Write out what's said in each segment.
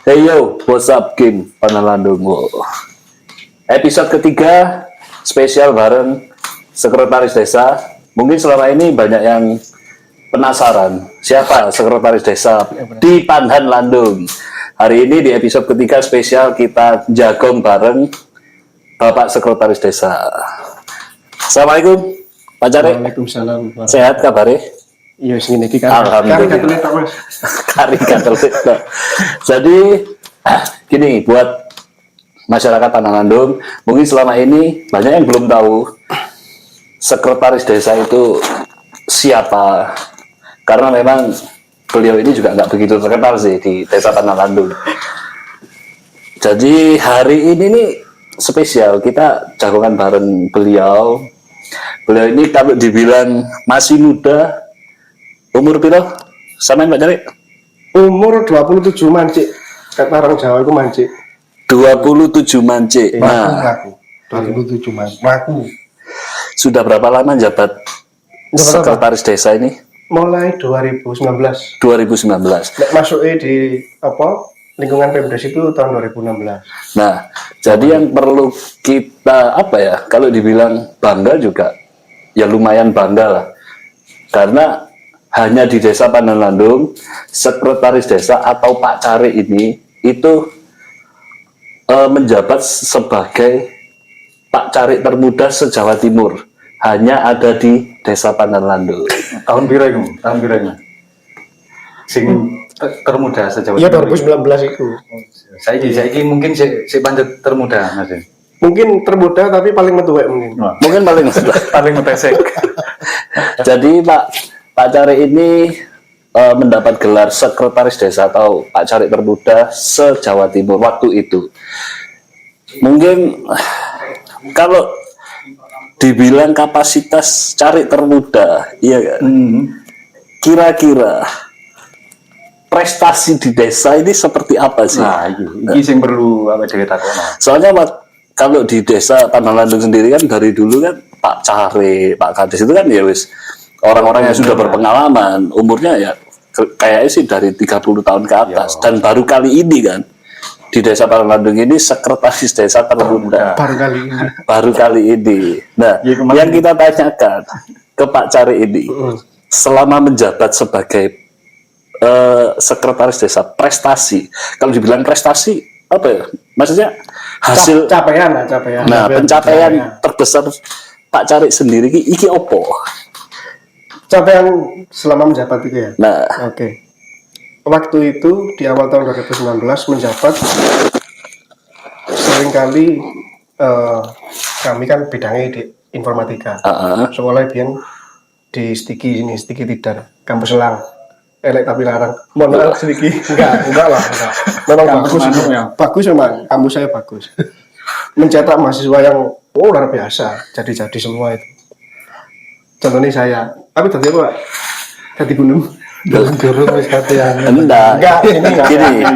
Hey yo, what's up Kim Panalandung. Episode ketiga spesial bareng Sekretaris Desa. Mungkin selama ini banyak yang penasaran siapa Sekretaris Desa di Pandan Landung. Hari ini di episode ketiga spesial kita jagong bareng Bapak Sekretaris Desa. Assalamualaikum Pak Cari. Waalaikumsalam. Sehat kabarnya? Iya, sini kan. Alhamdulillah. Kari katelit. Jadi gini buat masyarakat Pandan Landung, mungkin selama ini banyak yang belum tahu Sekretaris Desa itu siapa. Karena memang beliau ini juga nggak begitu terkenal sih di Desa Pandan Landung. Jadi hari ini nih spesial, kita jagongan bareng beliau. Beliau ini kalau dibilang masih muda, umur piro? Samain Pak Cari? Umur 27 mancik. Kata orang Jawa itu mancik. 27 mancik. Laku. 27 maku. Sudah berapa lama jabat Sekretaris Desa ini? Mulai 2019. 2019. Masuknya di lingkungan Pemdes itu tahun 2016. Nah, jadi yang perlu kita kalau dibilang bangga juga, ya lumayan bangga lah. Karena hanya di Desa Pandan Landung, Sekretaris Desa atau Pak Cari ini itu menjabat sebagai Pak Cari termuda se-Jawa Timur. Hanya ada di Desa Pandan Landung. Tahun piro sing termuda se-Jawa Iya, Timur. 2019 itu. Saiki mungkin si pancet termuda Mas. Mungkin termuda tapi paling metuwek mungkin. Mungkin paling Paling ngetesek. Jadi Pak Cari ini mendapat gelar Sekretaris Desa atau Pak Cari termuda se-Jawa Timur waktu itu. Mungkin kalau dibilang kapasitas Cari termuda, iya kan? Kira-kira prestasi di desa ini seperti apa sih? Nah, iki sing perlu dhewe takono. Soalnya kalau di Desa Pandan Landung sendiri kan dari dulu kan Pak Cari, Pak Kades itu kan ya wis orang-orang yang sudah berpengalaman, umurnya ya kayaknya sih dari 30 tahun ke atas. Dan baru kali ini kan di Desa Pandan Landung ini Sekretaris Desa termuda. Baru kali ini. Nah, yang kita tanyakan ke Pak Cari ini, selama menjabat sebagai Sekretaris Desa, prestasi. Kalau dibilang prestasi apa ya? Maksudnya hasil capaian. Nah, pencapaian terbesar Pak Cari sendiri iki opo? Capaian selama menjabat itu ya. Nah, Oke. Waktu itu di awal tahun 2019 menjabat, seringkali kami kan bidangnya di informatika. Soalnya biar di Stiki Tidar, kampus Selang. Elek tapi larang. Mohon maaf sedikit. Enggak lah. Memang bagus. Bagus memang. Kampus saya bagus. Mencetak mahasiswa yang luar biasa. Jadi semua itu. Contohnya saya. Tapi tadi apa? Tadi gunung. Dalam gurung wis kate enggak.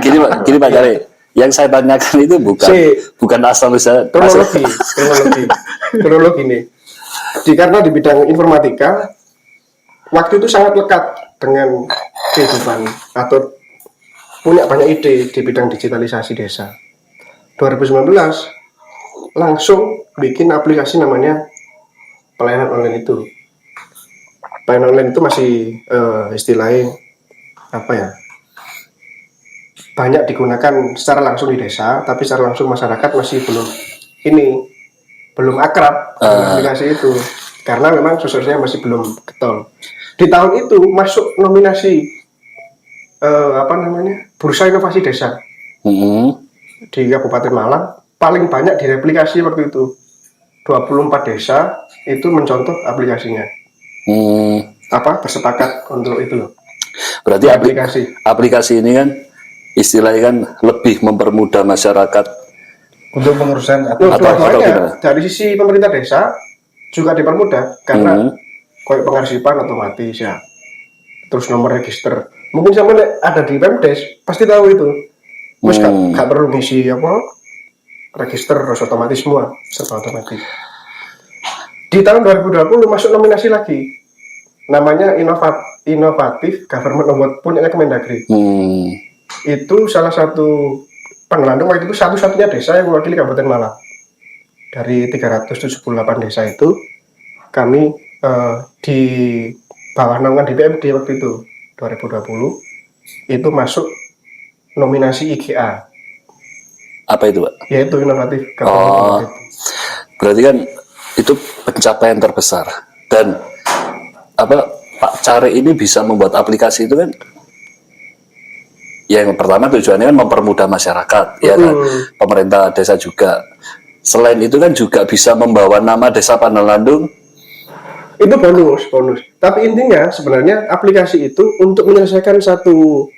Gini Pak Cari. Yang saya tanyakan itu bukan asal usaha kronologi nih. Karena di bidang informatika waktu itu sangat lekat dengan kehidupan atau punya banyak ide di bidang digitalisasi desa. 2019 langsung bikin aplikasi namanya pelayanan online itu. Pelayanan online itu masih istilahnya banyak digunakan secara langsung di desa, tapi secara langsung masyarakat masih belum akrab dengan aplikasi itu karena memang sosialnya masih belum getol. Di tahun itu masuk nominasi Bursa Inovasi Desa di Kabupaten Malang, paling banyak direplikasi waktu itu. 24 desa itu mencontoh aplikasinya. Bersepakat untuk itu loh. Berarti aplikasi ini kan istilahnya kan lebih mempermudah masyarakat untuk pengurusan atau dari sisi pemerintah desa juga dipermudah karena kayak pengarsipan otomatis ya. Terus nomor register. Mungkin sampai ada di Pemdes pasti tahu itu. Mas gak perlu ngisi register terus otomatis semua serba otomatis. Di tahun 2020 masuk nominasi lagi. Namanya Inovatif Government Award punya Kemendagri. itu salah satu Pandalandung waktu itu satu-satunya desa yang mewakili Kabupaten Malang. Dari 378 desa itu, kami di bawah naungan DPMD waktu itu 2020 itu masuk nominasi IGA. Apa itu, Pak? Yaitu inovatif. Oh, berarti kan itu pencapaian terbesar. Dan Pak Cari ini bisa membuat aplikasi itu kan, yang pertama tujuannya kan mempermudah masyarakat, ya kan, pemerintah desa juga. Selain itu kan juga bisa membawa nama desa Pandalandung. Itu bonus. Tapi intinya sebenarnya aplikasi itu untuk menyelesaikan satu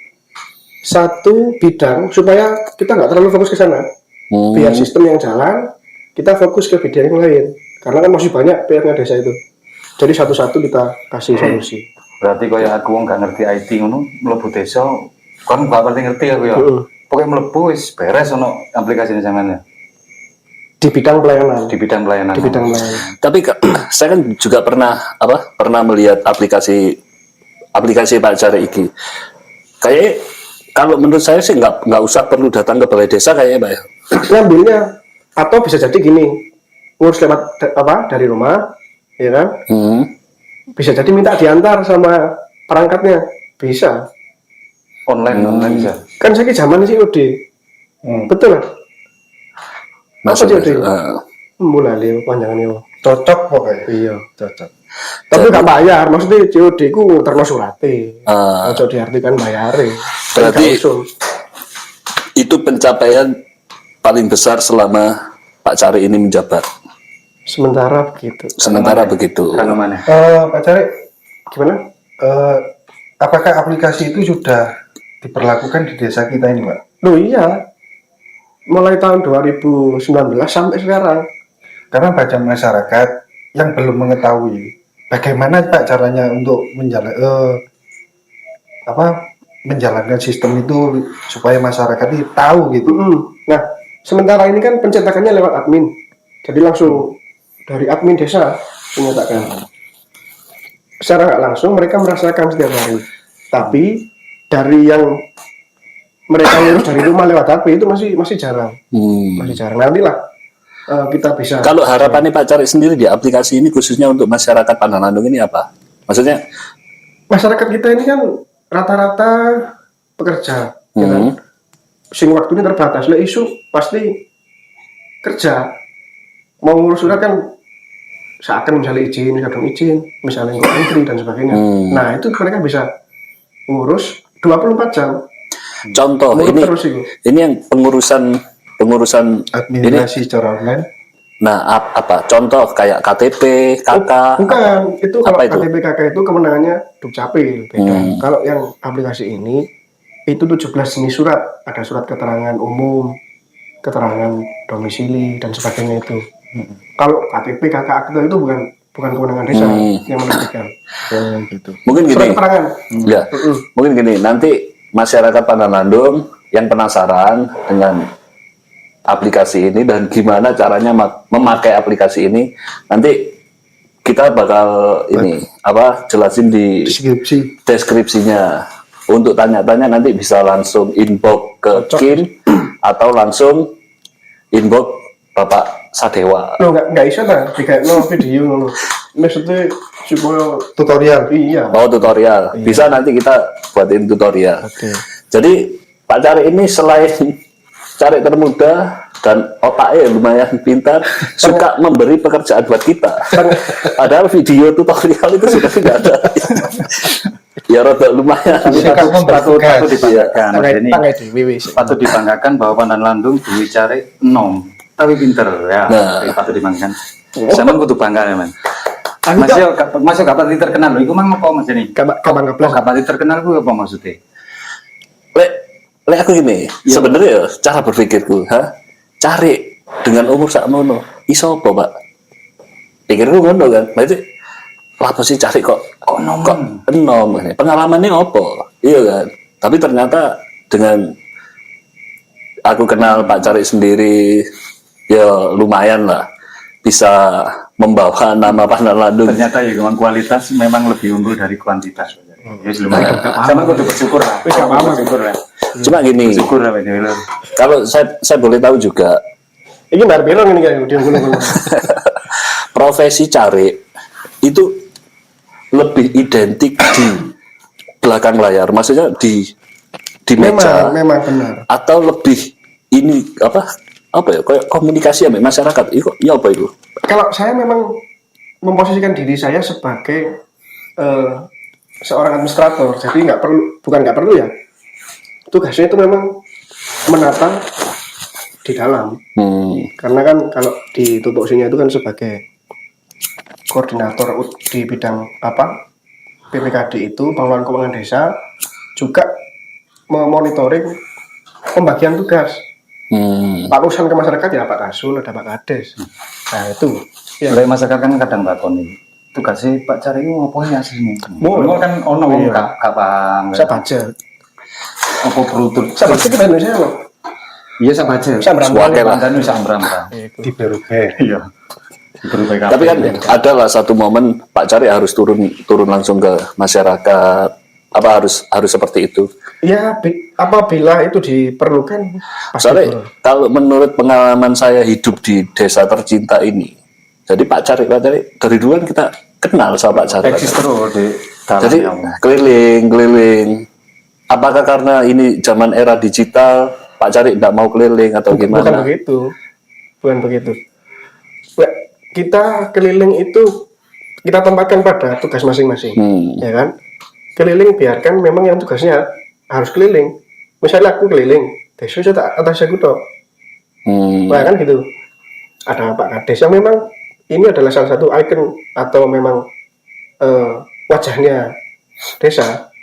bidang supaya kita nggak terlalu fokus ke sana. Biar sistem yang jalan, kita fokus ke bidang yang lain. Karena kan masih banyak PR-nya desa itu. Jadi satu-satu kita kasih solusi. Berarti kaya aku nggak ngerti IT ngono, mlebu desa, kan nggak pasti ngerti aku ya. Pokoknya mlebu wis beres ono aplikasi ini sampean. Di bidang pelayanan. Di bidang pelayanan. Tapi saya kan juga pernah melihat aplikasi Pak Cari ini. Kayak kalau menurut saya sih nggak usah perlu datang ke balai desa kayaknya, Pak. Ngambilnya atau bisa jadi gini, ngurus lewat dari rumah, ya kan? Bisa jadi minta diantar sama perangkatnya, bisa. Online bisa. Kan saya zaman sih COD. Betul lah. Apa COD? Mulai panjangannya. Cocok pokoknya. Iya. Cocok. Tapi nggak bayar, maksudnya COD ku termasuk surate. Ojo diartikan bayare. Berarti itu pencapaian paling besar selama Pak Cari ini menjabat. Sementara begitu. Kalau mana? Pak Cari, gimana? Apakah aplikasi itu sudah diperlakukan di desa kita ini, Pak? Loh iya. Mulai tahun 2019 sampai sekarang. Karena banyak masyarakat yang belum mengetahui bagaimana Pak caranya untuk menjalankan sistem itu supaya masyarakat ini tahu gitu. Nah, sementara ini kan pencetakannya lewat admin. Jadi langsung dari admin desa menyatakan. Secara nggak langsung mereka merasakan setiap hari. Tapi dari yang mereka ngurus dari rumah lewat HP itu masih jarang. Masih jarang. Nantilah kita bisa. Kalau harapannya Pak Cari sendiri di aplikasi ini khususnya untuk masyarakat Pandalandung ini apa? Maksudnya masyarakat kita ini kan rata-rata pekerja, ya kan? Sing waktunya terbatas. Lah isu pasti kerja. Mau ngurus surat kan seakan misalnya kadang izin, misalnya nggak antri dan sebagainya. Nah itu mereka bisa ngurus 24 jam. contoh ini yang pengurusan Administrasi secara online. Nah, apa contoh kayak KTP, KK? Bukan, itu kalau itu? KTP KK itu kemenangannya Dukcapil, beda. Kalau yang aplikasi ini itu 17 jenis surat, ada surat keterangan umum, keterangan domisili dan sebagainya itu. Kalau KTP KK akta itu bukan kewenangan desa yang menerbitkan. Gitu. Mungkin gini. Surat keterangan. Ya, mungkin gini. Nanti masyarakat Pandalandung yang penasaran dengan aplikasi ini dan gimana caranya memakai aplikasi ini, nanti kita bakal jelasin di deskripsinya. Untuk tanya-tanya nanti bisa langsung inbox ke Kim atau langsung inbox Bapak Sadewa. Lo nggak iso lah, kayak video lo. Maksudnya supaya tutorial. Iya. Oh tutorial. Iya. Bisa nanti kita buatin tutorial. Jadi Pak Cari ini selain cari termuda dan otaknya lumayan pintar, suka memberi pekerjaan buat kita. Padahal video tutorial itu sudah tidak ada. Ya rada lumayan. Patut dibanggakan. Patut dibanggakan bahwa Pandalandung duwe Cari enom, tapi pinter ya. Patut dibanggakan. Sama kudu bangga ya, Man. Masih kapan terkenal lho, iku mang apa Mas ini? Kapan terkenal ku apa maksudnya? Lek aku gini, sebenarnya cara berpikirku, Cari dengan umur sakmono, iso apa, Pak? Pikirku ngono kan. Berarti apa sih Cari kok enom ini? Pengalamannya apa? Iya kan. Tapi ternyata dengan aku kenal Pak Cari sendiri, ya lumayan lah bisa membawa nama Pandalandung. Ternyata ya dengan kualitas memang lebih unggul dari kuantitas. Ya sama kudu bersyukur lah. Bersyukur lah. Cuma gini, Syukur apa ini lur. kalau saya boleh tahu juga, Ini bayar belon ini kan dia gulung. profesi cari itu lebih identik di belakang layar, maksudnya di meja, Memang benar. atau lebih ini apa ya, kayak komunikasi sama masyarakat. Itu ya apa itu? Kalau saya memang memposisikan diri saya sebagai seorang administrator, jadi bukan nggak perlu ya. Tugasnya itu memang menata di dalam. Karena kan kalau di tupoksinya itu kan sebagai koordinator di bidang apa PPKD itu pengelolaan keuangan desa, juga memonitoring pembagian tugas. Pak urusan ke masyarakat ya Pak Kasul, ada Pak Kades. Nah itu. Ya. Oleh masyarakat kan kadang takon nih. Tugasnya Pak Cari itu apa ya aslinya? Mau kan ono wong gak paham. saya baca. Apa perlu Saya baca kita Indonesia loh. Iya saya baca. Saya Suwake lah. Dan bisa ambram-ambram. Di berubah. Iya. Berubah Tapi kan ada lah satu momen Pak Cari harus turun langsung ke masyarakat. Apa harus seperti itu? Ya, apabila itu diperlukan pasti Soalnya turun. kalau menurut pengalaman saya hidup di desa tercinta ini, jadi Pak Cari dari dulu kan kita kenal sama Pak Cari. eksis terus di Jadi keliling. Apakah karena ini zaman era digital, Pak Cari tidak mau keliling atau Bukan gimana? begitu. Kita keliling itu kita tempatkan pada tugas masing-masing, ya kan? Keliling biarkan memang yang tugasnya harus keliling. Misalnya aku keliling, desa saya tak atas aku toh. Nah, kan gitu. Ada Pak Kades yang memang ini adalah salah satu ikon atau memang wajahnya desa,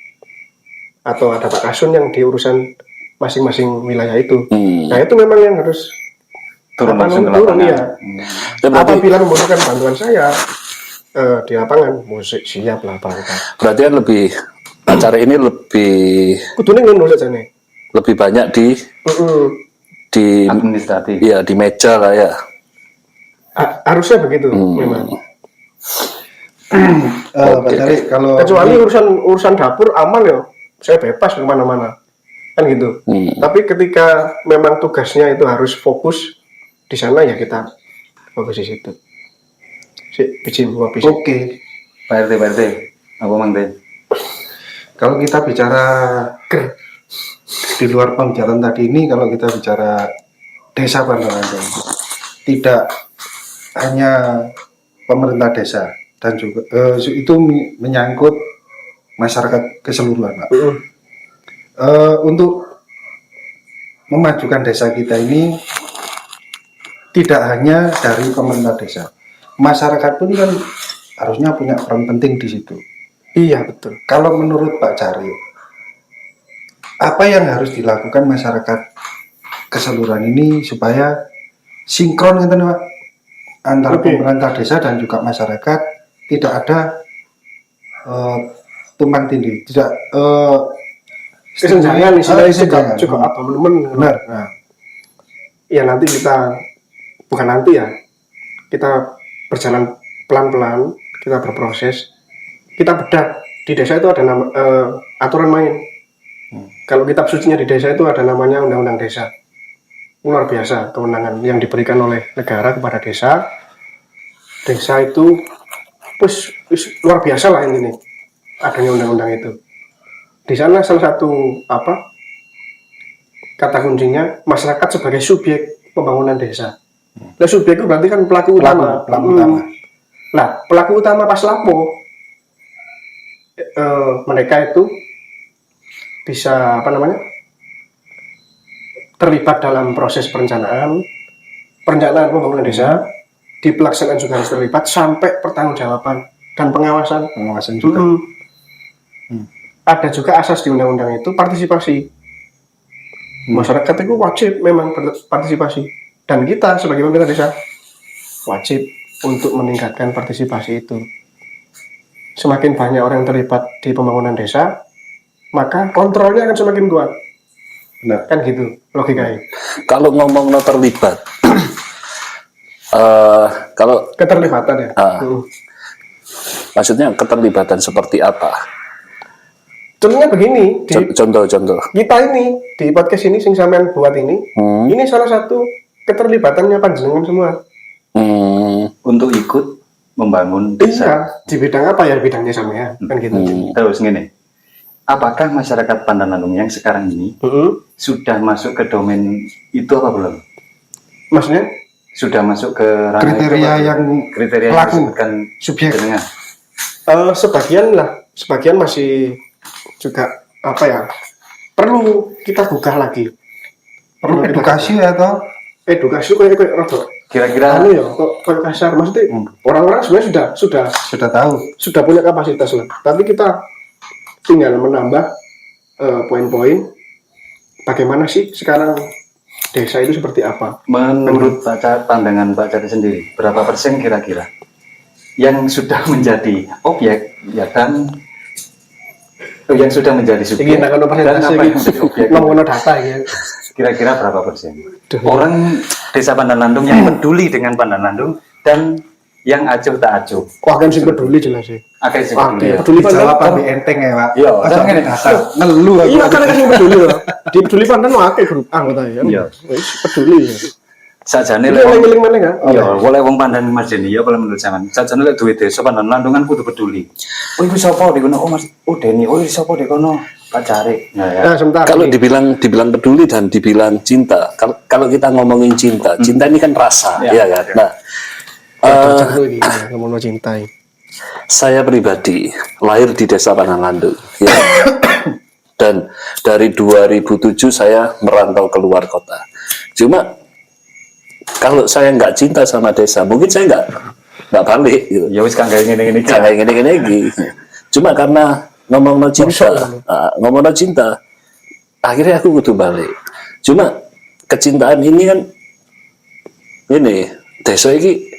atau ada Pak Kasun yang di urusan masing-masing wilayah itu. Nah itu memang yang harus turun langsung ke turun lapangan. ya. Apabila membutuhkan bantuan saya di lapangan, musik siap lah Pak. Berarti kan acara ini lebih Kudunya ngono saja nih. lebih banyak di Administratif. ya di meja lah ya. Harusnya begitu memang. Pak Cari, kalau Kecuali urusan dapur aman ya, saya bebas kemana-mana kan gitu. Tapi ketika memang tugasnya itu harus fokus di sana ya kita fokus di situ. Biji kopi. oke, Pak RT. Apa mang teh? kalau kita bicara di luar pembicaraan tadi ini, kalau kita bicara desa Bantaran tidak hanya pemerintah desa dan juga itu menyangkut masyarakat keseluruhan, Pak. Untuk memajukan desa kita ini tidak hanya dari pemerintah desa, masyarakat pun kan harusnya punya peran penting di situ. Iya betul. Kalau menurut Pak Cari, apa yang harus dilakukan masyarakat keseluruhan ini supaya sinkron gitu, Pak, antara pemerintah desa dan juga masyarakat, tidak ada tumpang tindih, tidak Kesenjangan kesenjangan. juga apa teman-teman. Benar. Nah, Ya nanti bukan nanti ya, kita berjalan pelan-pelan, kita berproses, kita bedah. Di desa itu ada aturan main. Kalau kitab sucinya di desa itu ada namanya Undang-Undang Desa. Luar biasa kewenangan yang diberikan oleh negara kepada desa. Desa itu luar biasa lah ini adanya undang-undang itu. Di sana salah satu kata kuncinya masyarakat sebagai subjek pembangunan desa. Nah, subjek itu berarti kan pelaku utama. Nah, pelaku utama pas lapo mereka itu bisa terlibat dalam proses perencanaan pembangunan desa, di pelaksanaan juga harus terlibat sampai pertanggungjawaban dan pengawasan juga. Ada juga asas di undang-undang itu partisipasi. Masyarakat itu wajib memang berpartisipasi, dan kita sebagai pemerintah desa wajib untuk meningkatkan partisipasi itu. Semakin banyak orang yang terlibat di pembangunan desa, maka kontrolnya akan semakin kuat. benar. Kan gitu logikanya. Kalau ngomong terlibat, kalau Keterlibatan ya. maksudnya keterlibatan seperti apa? Contohnya begini, Contoh. kita ini di podcast ini sing sampean buat ini salah satu keterlibatannya panjenengan semua. Untuk ikut membangun desa. Iya, di bidang apa ya bidangnya sampean kan gitu. Terus gini, apakah masyarakat Pandanlandung yang sekarang ini sudah masuk ke domain itu apa belum? Maksudnya? Sudah masuk ke ranah kriteria yang pelaku, disebutkan subjek. jenengan? Sebagian masih juga apa ya? Perlu kita buka lagi. Perlu edukasi atau edukasi kayak rada Kira-kira ya kok kasar maksudnya orang-orang sebenarnya sudah tahu, sudah punya kapasitas lah. Tapi kita tinggal menambah poin-poin bagaimana sih sekarang desa itu seperti apa. menurut pandangan Pak Cari sendiri, berapa persen kira-kira yang sudah menjadi objek ya dan yang sudah menjadi subjek Ini nak dan apa yang menjadi objek? ngomong data ya. Kira-kira berapa persen orang desa Pandanlandung yang peduli dengan Pandanlandung dan yang acuh tak acuh? Wah kan sih peduli jelas sih. Akhirnya sih peduli ya. Peduli dijawab Pandan. lebih enteng ya Pak. Iya, Masa dan ngene dasar ngeluh aku. Iya kan sih peduli loh. Di peduli Pandan mau akeh grup anggota ya. Iya. Wis peduli ya. Sajane Ini ngeling mana kan? iya, boleh wong Pandan Mas Deni ya kalau menurut sampean. Sajane lek duwe desa Pandanlandung kan kudu peduli. Oh iku sapa di kono? Oh Mas, oh Deni. Oh sapa di kono? Pak Cari. Nah ya. Nah sebentar. Kalau dibilang peduli dan dibilang cinta, kalau kita ngomongin cinta ini kan rasa, ya kan. Nah, ngomong cintai. saya pribadi lahir di desa Pandanlandung, ya. Dan dari 2007 saya merantau keluar kota. Cuma kalau saya nggak cinta sama desa, mungkin saya nggak balik. Gitu. Ya wis kang gawe ngene-ngene iki. Kayak gini. Cuma karena ngomong cinta, akhirnya aku kudu balik. Cuma kecintaan ini kan, ini desa ini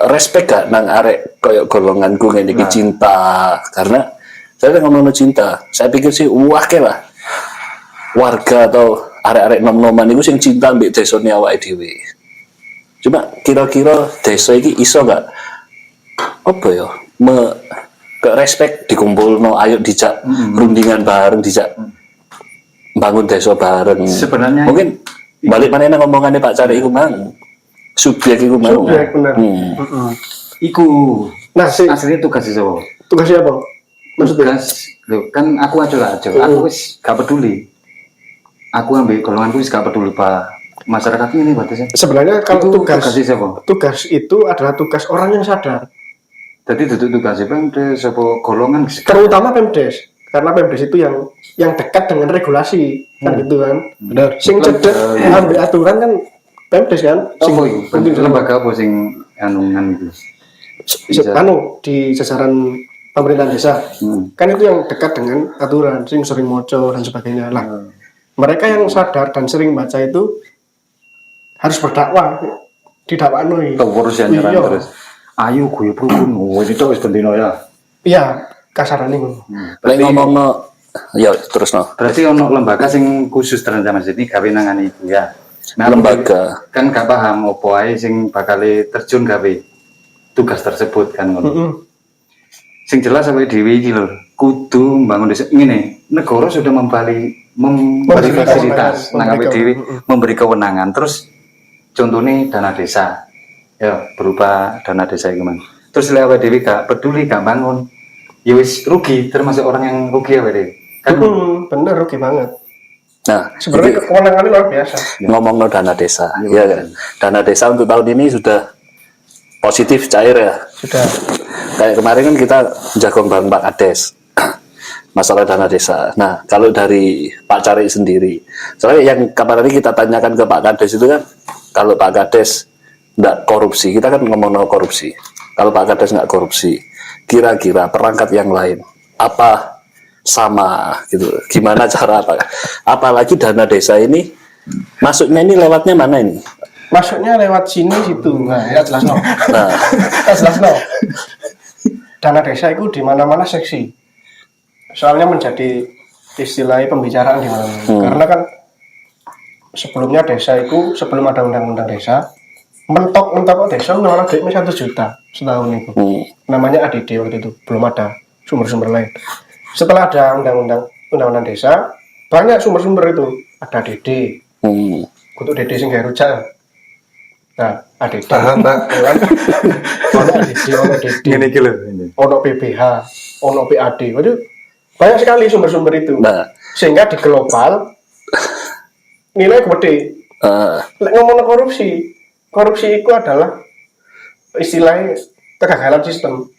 respect gak nang arek koyok golonganku ngene iki cinta, karena saya ngomong cinta, saya pikir sih wakil lah warga atau arek-arek nom-noman itu sing cinta mbek desane awake dhewe. Cuma kira-kira desa iki iso gak apa ya ke respect dikumpulno, ayo dijak rundingan bareng, dijak bangun desa bareng. Sebenarnya mungkin balik mana ngomongannya Pak Cari iku mang subjek iku mang. Subjek benar. iku Nah sih aslinya tugas sapa? tugasnya apa? Maksudnya? Tugas lho kan aku aja lah aja. Aku wis gak peduli. Aku ambil golonganku wis gak peduli Pak. Masyarakat ini batasnya. Sebenarnya kalau tugas itu adalah tugas orang yang sadar. Jadi duduk tugas Pemdes apa golongan Terutama Pemdes. Karena Pemdes itu yang dekat dengan regulasi kan gitu kan. Benar. Sing cedek ambil aturan kan Pemdes kan. Oh, lembaga apa sing anungan itu? Di jajaran pemerintahan desa kan itu yang dekat dengan aturan, sing sering moco dan sebagainya lah. Mereka yang sadar dan sering baca itu harus berdakwah, didakwano iki. Urusan nyerang terus. Ayo gue rukun, itu wis bendino ya. Iya, kasarane ngono. Lek ngomongno ya terus no. Berarti ono lembaga sing khusus terencana jadi gawe nangani itu ya. Nah, Lembaga kan gak paham opo ae sing bakal terjun gawe tugas tersebut kan ngono. Sing jelas sampai dhewe iki lho, kudu membangun desa ngene. Negara sudah memberi fasilitas nang awake dhewe, memberi kewenangan. Terus contohnya dana desa. Ya, berupa dana desa itu man. Terus lewat dewi gak peduli gak bangun, ya wis rugi, termasuk orang yang rugi ya dewi. Kan Bener rugi banget. nah Sebenarnya kewenangannya luar biasa. ngomong dana desa, ya kan. Dana desa untuk tahun ini sudah positif cair ya. Sudah. Kayak kemarin kan kita jagong bareng Pak Kades masalah dana desa. Nah kalau dari Pak Cari sendiri, soalnya yang kemarin kita tanyakan ke Pak Kades itu kan, kalau Pak Kades nggak korupsi, kita kan ngomong no korupsi. Kalau Pak Kades nggak korupsi, kira-kira perangkat yang lain apa sama gitu? Gimana cara apa? Apalagi dana desa ini masuknya ini lewatnya mana ini? Masuknya lewat sini situ. Nah, ya jelas no. Nah, jelas no. Dana desa itu di mana-mana seksi. Soalnya menjadi istilah pembicaraan di mana-mana. Karena kan sebelumnya desa itu sebelum ada undang-undang desa mentok desa ngelola duitnya 1 juta setahun itu. Namanya ADD waktu itu, belum ada sumber-sumber lain. setelah ada undang-undang desa, banyak sumber-sumber itu. Ada DD, kutu DD sing gawe rujak. Nah, ADD. Paham, Pak. Ono ADD, ono DD. Ngene iki lho. Ono PBH, ono PAD. Waduh, banyak sekali sumber-sumber itu. Nah, Sehingga di global nilai gede. Lek ngomong korupsi itu adalah istilahnya kegagalan sistem.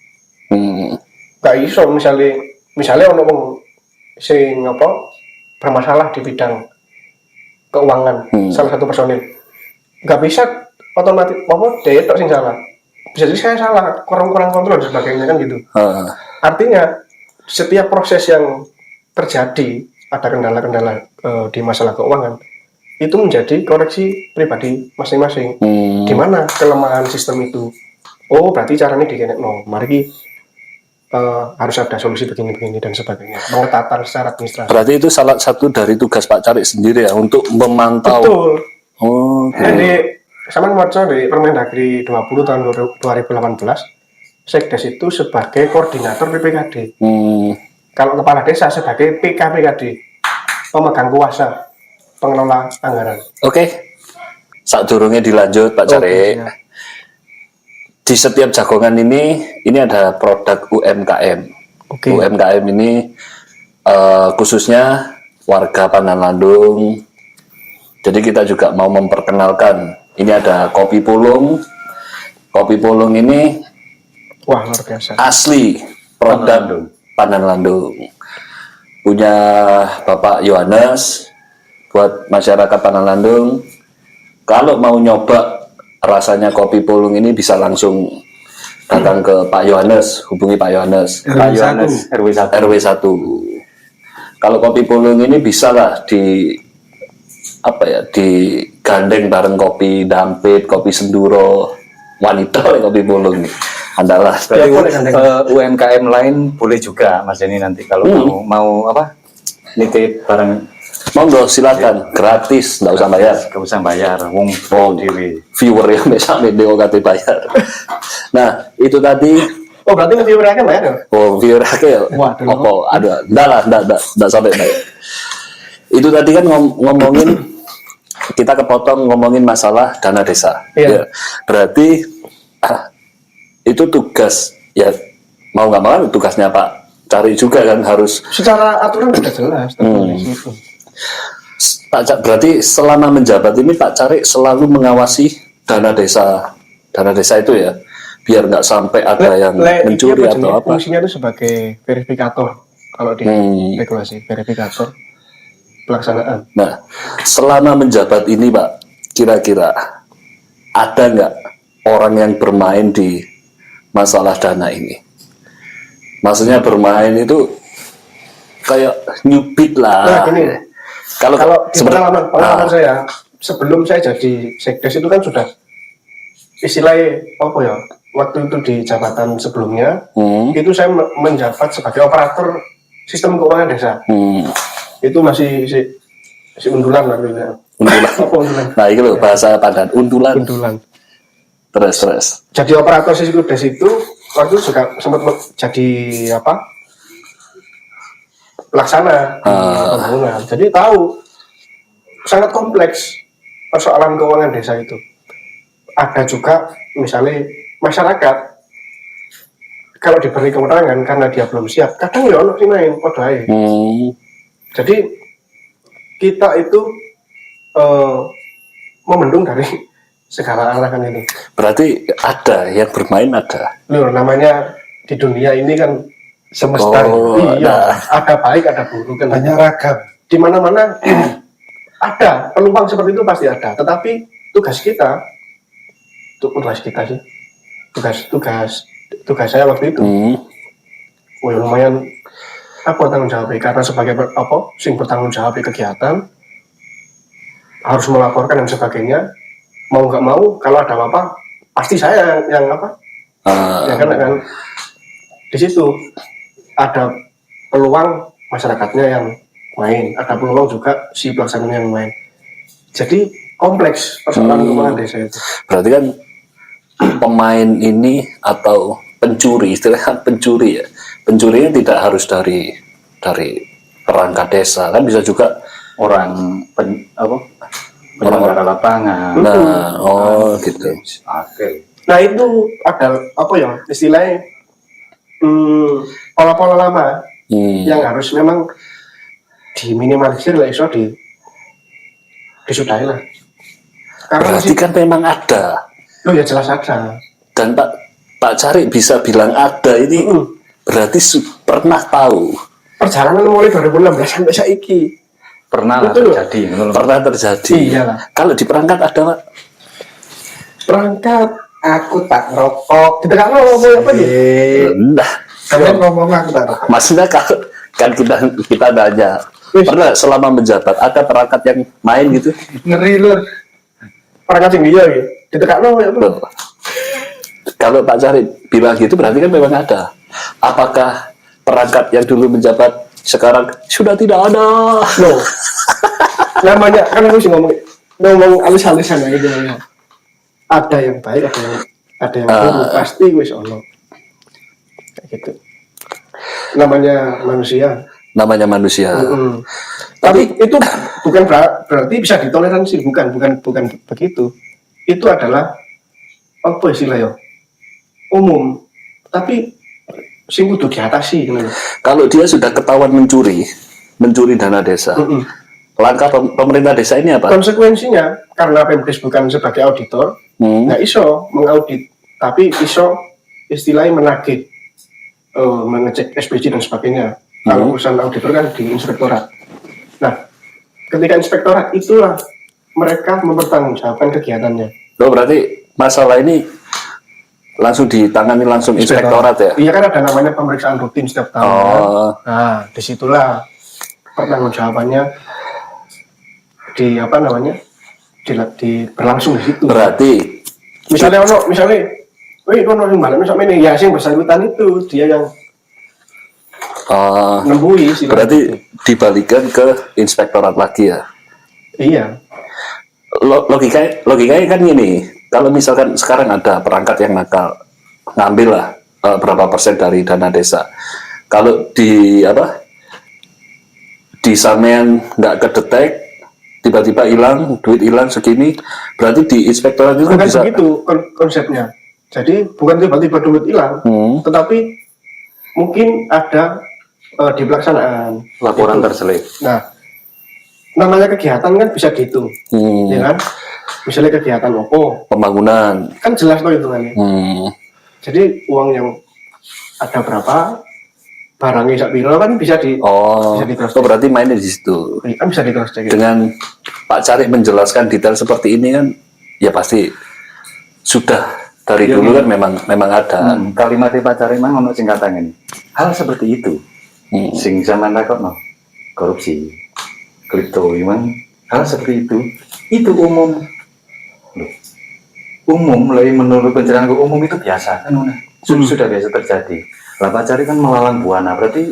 Gak iso misalnya ono wong sing bermasalah di bidang keuangan, salah satu personil. Gak bisa otomatis dia tok sing salah. Bisa jadi saya salah, kurang kontrol dan sebagainya kan gitu. Artinya setiap proses yang terjadi ada kendala-kendala di masalah keuangan itu menjadi koreksi pribadi masing-masing. Di mana kelemahan sistem itu? Oh, berarti caranya dikenekno. Mari harus ada solusi begini-begini dan sebagainya. Pengetatan secara administrasi. berarti itu salah satu dari tugas Pak Carik sendiri ya untuk memantau. Betul. Oh, Jadi sama maca di Permendagri 20 tahun 2018, Sekdes itu sebagai koordinator PPKD. Kalau kepala desa sebagai PKPKD, pemegang kuasa pengelola anggaran. Oke. Sadurunge dilanjut Pak Carik. ya. Di setiap jagongan ini ada produk UMKM. Oke. UMKM ini khususnya warga Pananlandung. Jadi kita juga mau memperkenalkan. Ini ada kopi pulung. Kopi pulung ini Wah, luar biasa. asli produk Pananlandung. Punya Bapak Yohanes. Buat masyarakat Pananlandung, kalau mau nyoba rasanya kopi pulung ini bisa langsung datang ke Pak Yohanes, hubungi Pak Yohanes. Pak Yohanes RW 1. Kalau kopi pulung ini bisa lah digandeng bareng kopi dampit, kopi senduro, wanita kopi pulung nih. Andalah. Berarti UMKM lain boleh juga Mas Denny nanti kalau mau nitip barang. Monggo silakan, gratis, nggak usah bayar. Gak usah bayar, wong dewe. Viewer yang bisa video kate bayar. Nah, itu tadi. Oh, berarti nanti mereka bayar ya? Oh, viewer ya. Waduh. Apa? Enggak sampai bayar. Itu tadi kan ngomongin kita kepotong ngomongin masalah dana desa. Iya. Ya. Berarti itu tugas ya mau nggak mau tugasnya Pak Cari juga kan harus Secara aturan sudah jelas. Itu. Berarti selama menjabat ini Pak Cari selalu mengawasi dana desa itu ya, biar nggak sampai ada yang mencuri atau apa. Fungsinya itu sebagai verifikator kalau di regulasi, verifikator pelaksanaan. Nah, selama menjabat ini Pak, kira-kira ada nggak orang yang bermain di masalah dana ini? Maksudnya bermain itu kayak nyubit lah. Nah, gini. Kalau di pengalaman saya sebelum saya jadi sekdes itu kan sudah istilahnya apa ya, waktu itu di jabatan sebelumnya itu saya menjabat sebagai operator sistem keuangan desa. Itu masih si undulan lah gitu. Undulan. Apa undulan? Nah itu loh bahasa padan undulan. Terus Jadi operator sistem des itu waktu itu juga sempat jadi pelaksana pembangunan. Jadi tahu sangat kompleks persoalan keuangan desa itu. Ada juga misalnya masyarakat kalau diberi kewenangan karena dia belum siap, kadang ya ono sing main padha ae. Jadi kita itu memendung dari segala arah kan itu. berarti ada yang bermain ada. Loh, namanya di dunia ini kan Semesta. iya, ada baik ada buruk kan. Banyak ragam. Di mana-mana ada peluang seperti itu pasti ada. Tetapi tugas kita sih, tugas saya waktu itu, lumayan apa tanggung jawabnya karena sebagai sing bertanggung jawab di kegiatan harus melaporkan dan sebagainya. Mau nggak mau kalau ada apa pasti saya yang ya kan di situ ada peluang masyarakatnya yang main, ada peluang juga si pelaksananya yang main. Jadi kompleks persoalan keuangan desa itu. Berarti kan pemain ini atau pencuri, istilahnya pencuri ya. Pencurinya tidak harus dari dari perangkat desa, kan bisa juga orang penyelenggara lapangan. nah gitu. Oke. Nah itu ada apa ya istilahnya pola-pola lama yang harus memang diminimalisir lah, iso disudahi lah. Karena Berarti kan memang ada, oh ya jelas ada. dan Pak Cari bisa bilang ada ini berarti pernah tahu, Perjalanan mulai 2016 sampai saiki Pernah lah Betul. terjadi. pernah terjadi. Iyalah. Kalau di perangkat ada Pak? Perangkat aku tak rokok kita kan ngomong apa nih? Nah, Kalian ngomong aku tak tahu. maksudnya kalau kan kita nanya, pernah selama menjabat ada perangkat yang main gitu? Ngeri lu. Perangkat tinggi ya gitu. Kita kan ngomong apa? Loh. Kalau Pak Cari bilang gitu berarti kan memang ada. Apakah perangkat yang dulu menjabat sekarang sudah tidak ada? Loh. Namanya kan aku sih ngomong halus-halusan aja gitu. Ada yang baik, ada yang buruk, pasti wis ono. Kayak gitu. Namanya manusia. Namanya manusia. Tapi itu bukan berarti bisa ditoleransi, bukan begitu. Itu adalah apa istilahnya? Umum. Tapi sing kudu diatasi gitu. Kalau dia sudah ketahuan mencuri dana desa, langkah pemerintah desa ini apa? Konsekuensinya karena Pemdes bukan sebagai auditor, nggak iso mengaudit, tapi iso istilahnya menagih, mengecek SPJ dan sebagainya. Kalau urusan auditor kan di inspektorat. Nah, ketika inspektorat itulah mereka mempertanggungjawabkan kegiatannya. Loh, berarti masalah ini langsung ditangani langsung inspektorat ya? Iya kan ada namanya pemeriksaan rutin setiap tahun. Oh. Kan? Nah, disitulah pertanggungjawabannya di berlangsung di situ. Berarti Misalnya wih ono sing balik misalnya ini ya sing bersangkutan itu dia yang nembui sih. berarti dibalikan ke inspektorat lagi ya? Iya. Logikanya kan gini, kalau misalkan sekarang ada perangkat yang nakal, ngambil lah berapa persen dari dana desa. Kalau di sampean nggak kedetek, tiba-tiba hilang, duit hilang segini, berarti di inspektorat itu Bukan bisa. begitu konsepnya. Jadi bukan tiba-tiba duit hilang, tetapi mungkin ada di pelaksanaan Laporan Gitu. terselip. Nah, namanya kegiatan kan bisa dihitung, ya kan? Misalnya kegiatan opo, Pembangunan. kan jelas loh hitungannya. Jadi uang yang ada berapa, barangnya sak piro kan bisa Oh, bisa di-cross oh berarti mainnya di situ. kan bisa di cross check. Dengan Pak Cari menjelaskan detail seperti ini kan, ya pasti sudah dari dulu kan memang ada. Kalimat Pak Cari mang ono singkatan ini. Hal seperti itu. Sing zaman takutno korupsi, kripto, memang hal seperti itu umum. Loh. Umum, mulai menurut pencerahan umum itu biasa kan, sudah biasa terjadi. Lah Pak Cari kan melawan buana, berarti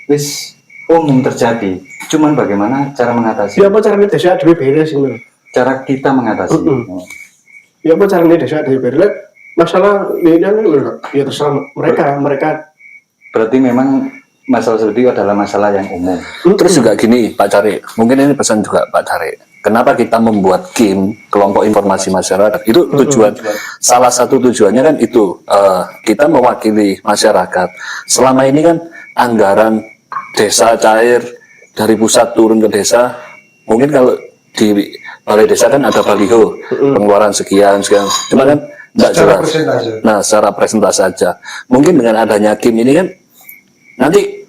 wis umum terjadi. Cuman bagaimana cara mengatasi? Ya apa caranya desa dhewe beres ngono. Cara kita mengatasi. Ya apa caranya desa dhewe beres? Masalah ini ya terserah mereka. Berarti memang masalah seperti itu adalah masalah yang umum. Terus juga gini Pak Cari, mungkin ini pesan juga Pak Cari. Kenapa kita membuat KIM, kelompok informasi masyarakat? Itu tujuan, salah satu tujuannya kan itu, kita mewakili masyarakat. Selama ini kan anggaran desa cair dari pusat turun ke desa, mungkin kalau di balai desa kan ada baliho, pengeluaran sekian, cuma kan tidak jelas. Nah, secara presentase saja. Mungkin dengan adanya KIM ini kan, nanti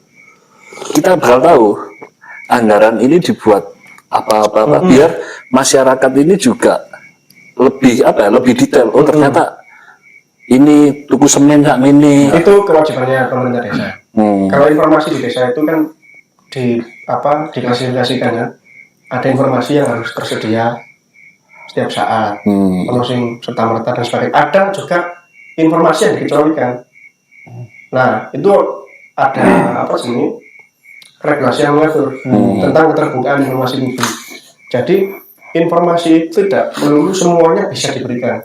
kita bakal tahu anggaran ini dibuat apa biar masyarakat ini juga lebih detail. Oh ternyata ini tuku semen sak mini. Itu kewajibannya pemerintah desa. Kalau informasi di desa itu kan diklasifikasikan ya. Ada informasi yang harus tersedia setiap saat. Sing serta-merta dan sebagainya. Ada juga informasi yang dikecualikan. Nah, itu ada regulasi yang mengatur tentang keterbukaan informasi publik. Jadi informasi itu tidak melulu semuanya bisa diberikan.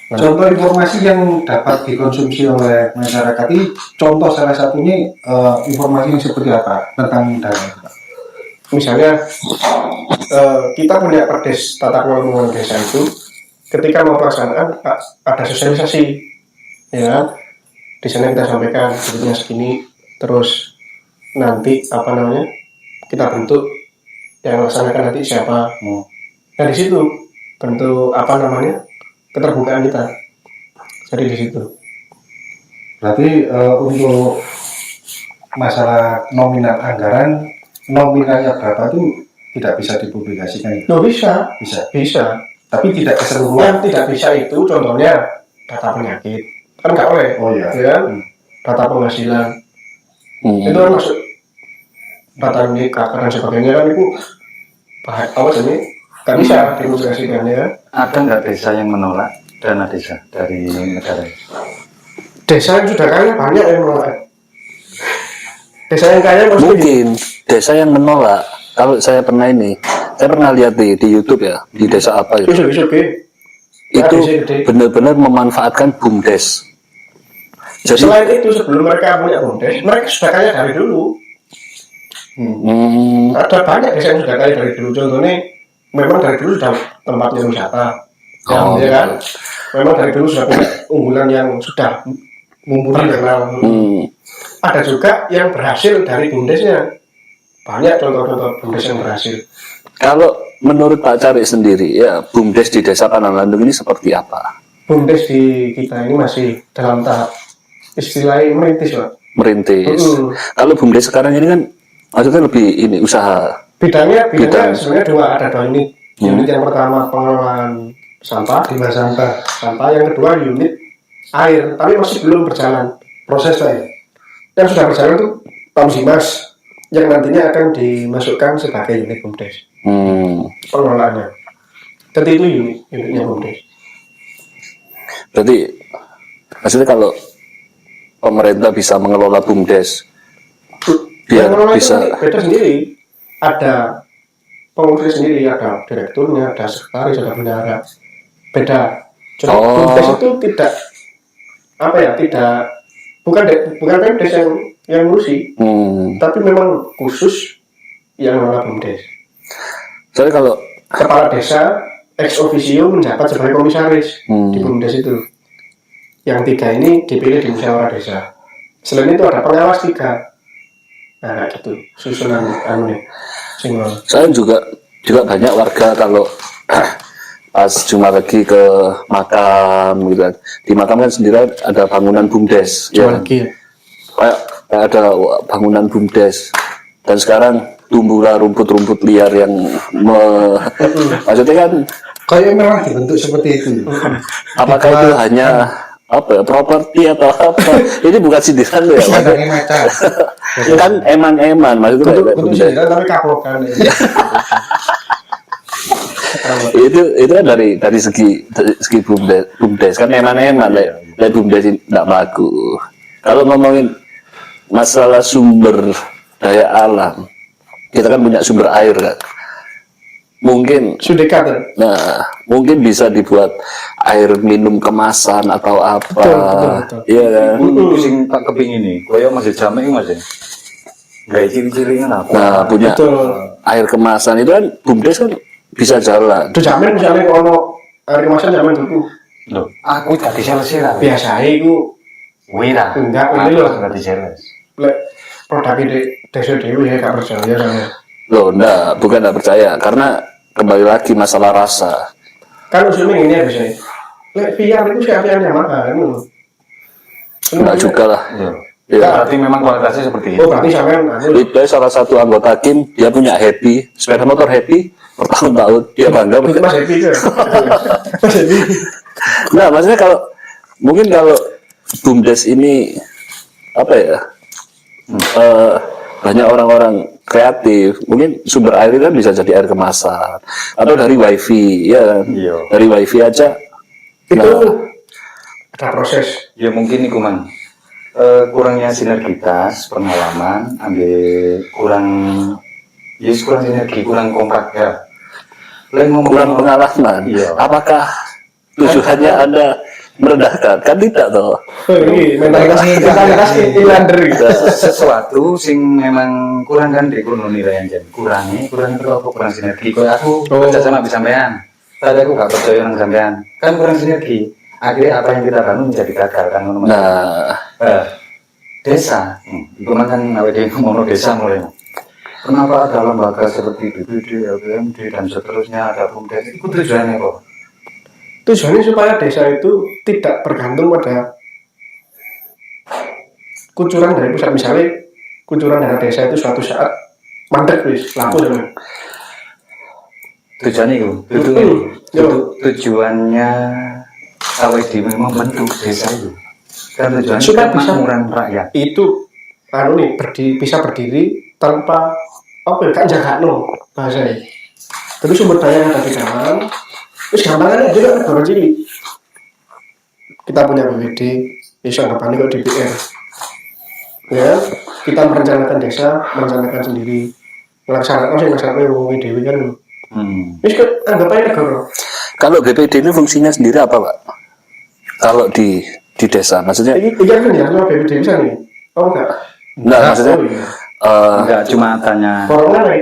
Contoh informasi yang dapat dikonsumsi oleh masyarakat ini, contoh salah satunya informasi yang seperti apa tentang dana? Misalnya kita punya perdes tata kelola pembangunan desa itu, ketika mau pelaksanaan ada sosialisasi, ya di sana kita sampaikan budgetnya segini, terus nanti apa namanya kita bentuk yang melaksanakan nanti siapa. Nah di situ bentuk apa namanya keterbukaan kita. Jadi di situ. Berarti untuk masalah nominal anggaran, nominalnya berapa itu tidak bisa dipublikasikan? Loh bisa. Tapi tidak keseluruhan. Yang tidak bisa itu contohnya data penyakit. Kan nggak boleh. Oh iya. Ya, data penghasilan. Itu kan masuk data nikah dan sebagainya kan itu apa sih? Nggak bisa dipublikasikan ya. Ada nggak desa yang menolak dana desa dari negara? Desa yang sudah kaya banyak yang menolak. Desa yang kaya mungkin desa yang menolak. Kalau saya pernah lihat di YouTube ya, di desa apa ya, itu benar-benar memanfaatkan BUMDes. Jadi selain itu sebelum mereka punya BUMDes, mereka sudah kaya dari dulu. Ada banyak desa yang sudah kaya dari dulu. Contohnya memang dari dulu sudah tempatnya wisata, ya kan? Memang dari dulu sudah punya unggulan yang sudah mumpuni terkenal. Ada juga yang berhasil dari BUMDesnya. Banyak contoh-contoh BUMDes yang berhasil. Kalau menurut Pak Cari sendiri ya, BUMDes di Desa Pananlandung ini seperti apa? BUMDes di kita ini masih dalam tahap istilahnya merintis, Pak. Merintis. Kalau BUMDes sekarang ini kan maksudnya lebih ini usaha. Bidangnya sebenarnya ada dua unit. Unit yang pertama pengelolaan sampah, sampah. Yang kedua unit air, tapi masih belum berjalan proses Pak. Yang sudah berjalan itu Tamsimas, yang nantinya akan dimasukkan sebagai unit BUMDes. Pengelolaannya. Jadi itu unitnya BUMDes. Berarti maksudnya kalau pemerintah bisa mengelola BUMDes, biar bisa beda sendiri. Ada pengurus sendiri, ada direkturnya, ada sekretaris, ada bendahara. Beda. Jadi BUMDes itu tidak bukan BUMDes yang ngurusi, tapi memang khusus yang mengelola BUMDes. Jadi kalau kepala desa ex officio menjabat sebagai komisaris di BUMDes itu. Yang 3 ini dipilih di musyawarah desa. Selain itu ada pengawas 3. Nah, gitu susunan saya juga banyak warga kalau pas cuma lagi ke makam gitu kan. Di makam kan sendiri ada bangunan BUMDes ya. Kayak ada bangunan BUMDes. Dan sekarang tumbuhlah rumput-rumput liar yang maksudnya kan kayak memang dibentuk seperti itu. Apakah itu hanya properti atau apa? Ini bukan sindiran ya. Kan eman-eman maksudnya sindiran tapi kaplokan. itu kan dari segi BUMDes kan eman-eman lah BUMDes tidak bagus. Kalau ngomongin masalah sumber daya alam, kita kan punya sumber air kan. Mungkin mungkin bisa dibuat air minum kemasan atau apa. Betul. Iya kan. Sing tak kepingin nih, koyo masih jamek Mas. Gaya ciri-cirinya apa? Nah, punya air kemasan itu kan BUMDes kan bisa jalan. Itu jamin misalnya kalau air kemasan jamin dulu. Loh, aku tadi sales-sales. Biasa iku wira. Enggak, ini loh. Tadi sales. Produk di desa dewi ya gak percaya sama. Loh, bukan enggak percaya karena kembali lagi masalah rasa. Kan usulnya ini ya biasanya. VR itu siapa yang makan? Enggak juga lah. Ya, berarti memang kualitasnya seperti itu. Oh, berarti sampean itu salah satu anggota tim, dia punya Happy, sepeda motor Happy, bertahun-tahun dia bangga. Mas Happy itu. Mas Happy. Nah, maksudnya mungkin kalau BUMDes ini apa ya? Banyak orang-orang kreatif, mungkin sumber air kan bisa jadi air kemasan atau dari wifi, ya kan? Dari wifi aja. Itu ada proses. Ya mungkin nih Kuman. Kurangnya sinergitas, pengalaman, kurang sinergi, kurang kompak ya. Kurang pengalaman. Apakah tujuannya Anda merendahkan kan tidak toh. Mentalitas Inlander gitu. Sesuatu sing memang kurang kan di kuno nilai yang kurang itu apa kurang sinergi. Kalau aku kerja sama bisa sampean, tapi aku gak percaya dengan sampean, kan kurang sinergi. Akhirnya apa yang kita bangun menjadi gagal kan. Desa, itu kan awalnya ngomong desa mulai. Kenapa ada lembaga seperti BPD, LPMD dan seterusnya ada BUMDes? Itu tujuannya kok. Tujuannya supaya desa itu tidak bergantung pada kucuran dari pusat. Misalnya kucuran dana desa itu suatu saat mandek wis laku sama. Tujuannya tujuannya awal di membentuk desa itu kan tujuannya supaya bisa makmuran rakyat itu bisa berdiri tanpa kan jaga bahasanya. Terus sumber daya yang ada di dalam terus gampangannya juga negara cilik. Kita punya BPD, bisa anggapannya kok DPR. Ya, kita merencanakan desa, merencanakan sendiri, melaksanakan yang dewi kan. Ini kan anggapannya negara. Kalau BPD ini fungsinya sendiri apa, Pak? Kalau di desa, maksudnya? Iya kan ya, sama BPD bisa nih. Oh enggak? Enggak, maksudnya? Enggak cuma tanya. Corona nih.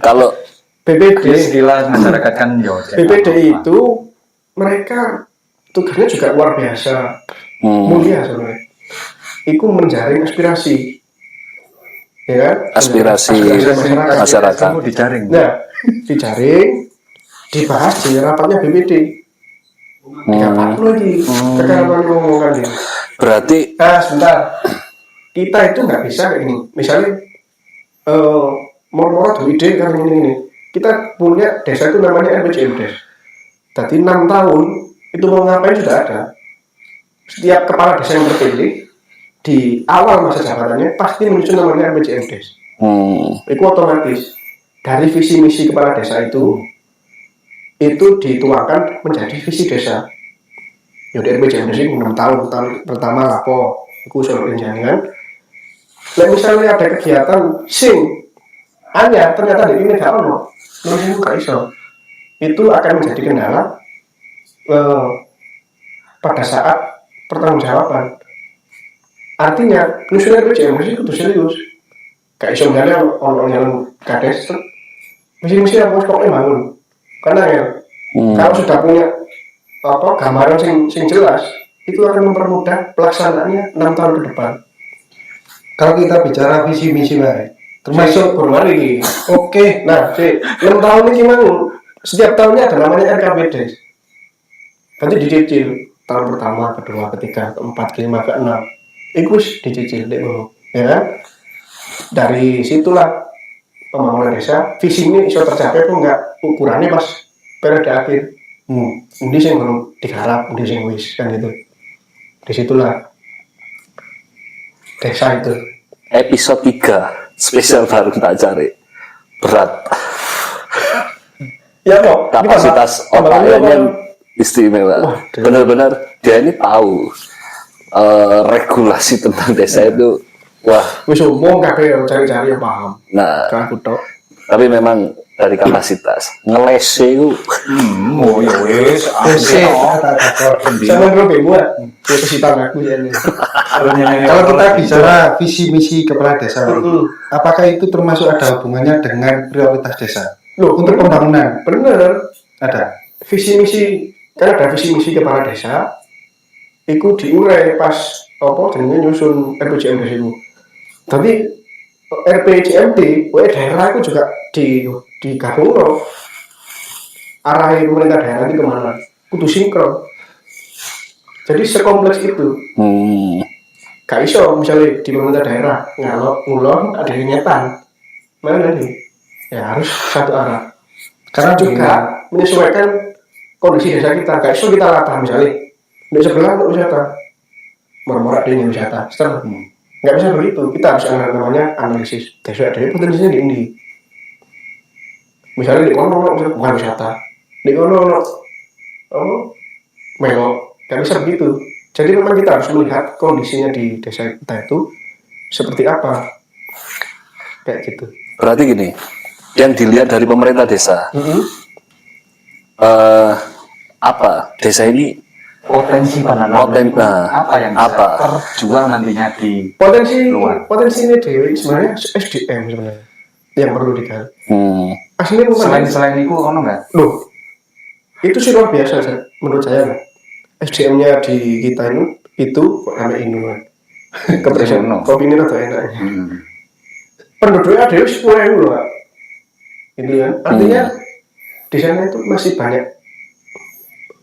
Kalau BPD istilah masyarakat kan BPD itu mereka tugasnya juga luar biasa, mulia sebenarnya. Itu menjaring aspirasi, ya kan? Aspirasi masyarakat. Dijaring. Nah, dijaring, dibahas di rapatnya BPD. Apa lagi? Sekarang ngomongkan dia. Berarti Sebentar. Kita itu nggak bisa kayak gini. Misalnya, mau ide kan ini. Kita punya desa itu namanya RPJMdes. Tadi 6 tahun itu mau ngapain sudah ada. Setiap kepala desa yang terpilih di awal masa jabatannya pasti menyusun namanya RPJMdes. Itu otomatis dari visi misi kepala desa itu dituangkan menjadi visi desa. Yaudah RPJMdes itu 6 tahun pertama lapo, itu soal penjaringan. Nah, misalnya ada kegiatan ternyata di ini gak ono, gak iso. Itu akan menjadi kendala pada saat pertanggungjawaban. Artinya nyusun RPJMdes itu serius. Gak iso misalnya ono yang kades, mesti aku pokoknya bangun. Karena ya kalau sudah punya gambaran sing jelas, itu akan mempermudah pelaksanaannya 6 tahun ke depan. Kalau kita bicara visi misi baik, Termasuk bermari. Oke, nah, 6 tahun ini gimana? Setiap tahunnya ada namanya RKPD. Nanti dicicil tahun pertama, kedua, ketiga, keempat, kelima, keenam. Ikut dicicil deh, ya kan? Dari situlah pembangunan desa. Visi ini bisa tercapai kok enggak? Ukurannya pas periode akhir. Ini sih belum digarap, ini sih wis kan gitu. Disitulah desa itu. episode 3 spesial baru tak cari berat. Ya kok. Kapasitas otaknya kan istimewa. Benar-benar dia ini tahu regulasi tentang desa itu. Wah, wis umum kabeh cari-cari yang paham. nah, Kan aku tok. tapi memang dari kapasitas ngelese itu Oh ya wes, Sama bro buat kesitaan aku ya. Kalau kita bicara visi misi kepala desa, apakah itu termasuk ada hubungannya dengan prioritas desa? Loh, Untuk pembangunan bener. ada. Visi misi kan ada visi misi kepala desa. Iku diurai pas jenenge nyusun RPJMD itu. Tapi RPJMD, daerah itu juga digabung loh. Arah pemerintah daerah itu kemana? Kudu sinkron. Jadi sekompleks itu. Gak iso misalnya di pemerintah daerah ngulon ada nyetan. Mana nih? Ya harus satu arah. Karena juga menyesuaikan kondisi desa kita. Gak iso kita latah misalnya. Di sebelah untuk wisata. Mermorak di wisata. Nggak bisa begitu. Kita harus namanya analisis desa ada potensinya di ini. Misalnya di ono bukan wisata, di ono melok, nggak bisa begitu. Jadi memang kita harus melihat kondisinya di desa kita itu seperti apa, kayak gitu. berarti gini, yang dilihat dari pemerintah desa apa desa ini Potensi apa yang bisa terjual nantinya di luar. Potensi ini dewi sebenarnya SDM sebenarnya yang perlu digali. Aslinya bukan Selain itu ono nggak? loh, itu sih luar biasa menurut saya. SDM-nya di kita ini itu kok sampai Indo kepresiden kopi ini rada enak. Penduduknya ada 10.000 loh, Pak. Gitu kan? Artinya di sana itu masih banyak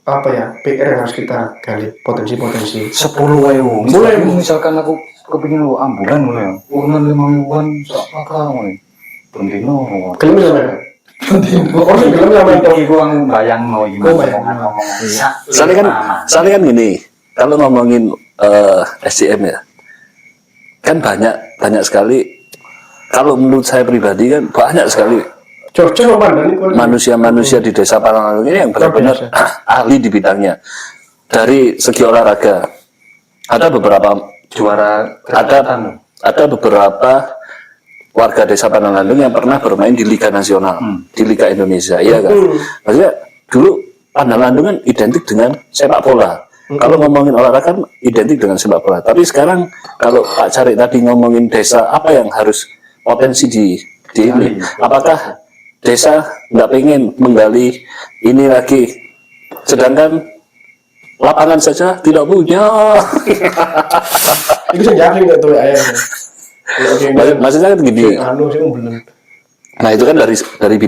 apa ya PR yang harus kita gali, potensi-potensi. 10.000. Mulai misalkan aku kepingin lu ambulan mulai, urunan 5.000-an apa mulai. Bendino. Gelem sampean. Pokoknya gelem sampean Iki gua bayang mau gimana ngomong. Soalnya kan gini, kalau ngomongin SDM ya, kan banyak sekali. Kalau menurut saya pribadi kan banyak sekali manusia-manusia di desa Panangalang ini yang benar-benar ahli di bidangnya. Dari segi olahraga, ada beberapa juara, ada beberapa warga desa Panangalang yang pernah bermain di Liga Nasional, di Liga Indonesia, iya kan? Maksudnya dulu Panangalang kan identik dengan sepak bola. Kalau ngomongin olahraga kan identik dengan sepak bola. Tapi sekarang kalau Pak Carik tadi ngomongin desa, apa yang harus potensi di ini? Apakah desa nggak pengen menggali ini lagi, sedangkan lapangan saja tidak punya? Itu sejarah nggak tuh ayah? Maksudnya kan gini. Nah itu kan dari